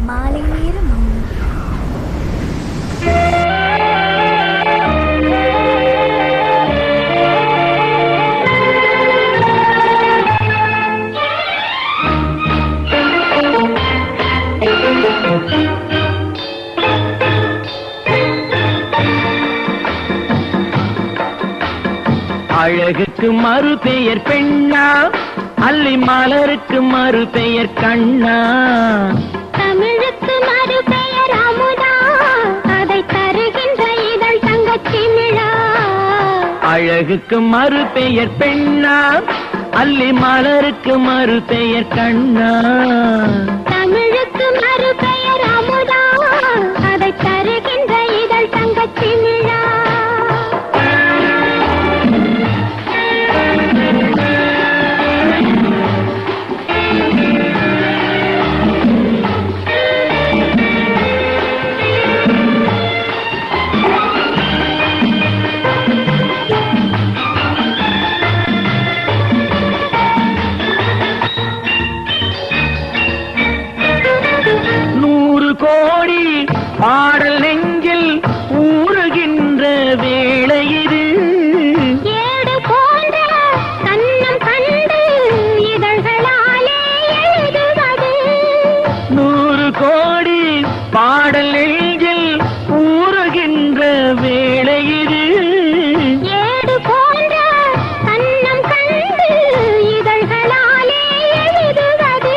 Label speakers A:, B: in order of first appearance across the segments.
A: மாலை நேர மௌனம்.
B: அழகுக்கு மறு பெயர் பெண்ணா, அல்லி மலருக்கு மறு பெயர் கண்ணா,
C: தமிழுக்கு மறு பெயர் அமுதா, அதை தருகின்ற இதழ் தங்கச்சிமிழா.
B: அழகுக்கு மறு பெயர் பெண்ணா, அல்லி மலருக்கு மறு பெயர் கண்ணா,
C: தமிழுக்கு மறு பெயர் அமுதா, அதை தருகின்ற இதழ் தங்கச்சிமிழா.
B: கோடி பாடல் நெஞ்சில் ஊறுகின்ற வேளை இது,
C: ஏடு போன்ற கண்ணம் கண்டு இதழ்களாலே எழுதுவது.
B: 100 கோடி பாடல் நெஞ்சில் ஊறுகின்ற வேளை இது,
C: ஏடு போன்ற கண்ணம் கண்டு இதழ்களாலே எழுதுவது.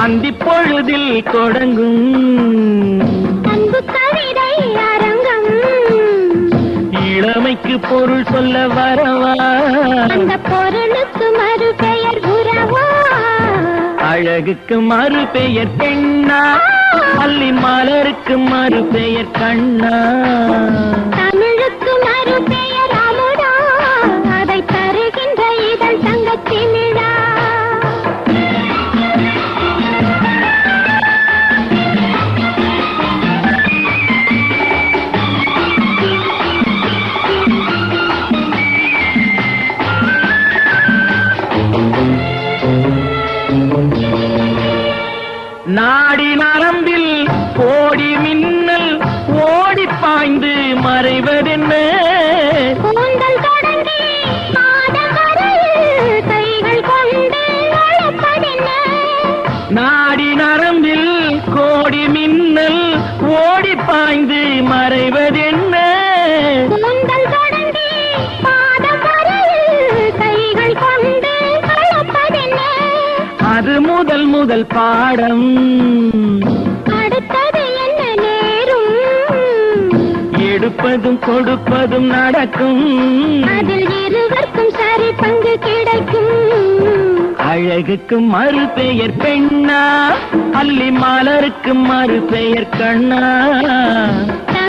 B: அந்திப் பொழுதில் தொடங்கும்
C: அன்பு கவிதை அரங்கம்,
B: இளமைக்கு பொருள் சொல்ல வரவா,
C: அந்த பொருளுக்கு மறு பெயர் உறவா.
B: அழகுக்கு மறு பெயர் பெண்ணா, அல்லி மலருக்கு மறு பெயர் கண்ணா,
C: தமிழுக்கு மறு பெயர் அமுதா, அதை தருகின்ற இதழ் தங்கச்சிமிழா.
B: நாடி நரம்பில் கோடி மின்னல் ஓடி பாய்ந்து மறைவதென்ன,
C: கூந்தல் தொடங்கி பாதம் வரையில் கைகள் கொண்டு அழைப்பதென்ன.
B: நாடி நரம்பில் கோடி மின்னல் ஓடி பாய்ந்து மறைவதென்ன,
C: கூந்தல் தொடங்கி பாதம் வரையில் கைகள் கொண்டு அழைப்பதென்ன.
B: அது முதல் பாடம்,
C: அடுத்தது என்ன நேரும்,
B: எடுப்பதும் கொடுப்பதும் நடக்கும்,
C: அதில் இருவருக்கும் சரி பங்கு கிடைக்கும்.
B: அழகுக்கு மறு பெயர் பெண்ணா, அல்லி மலருக்கு மறு பெயர் கண்ணா,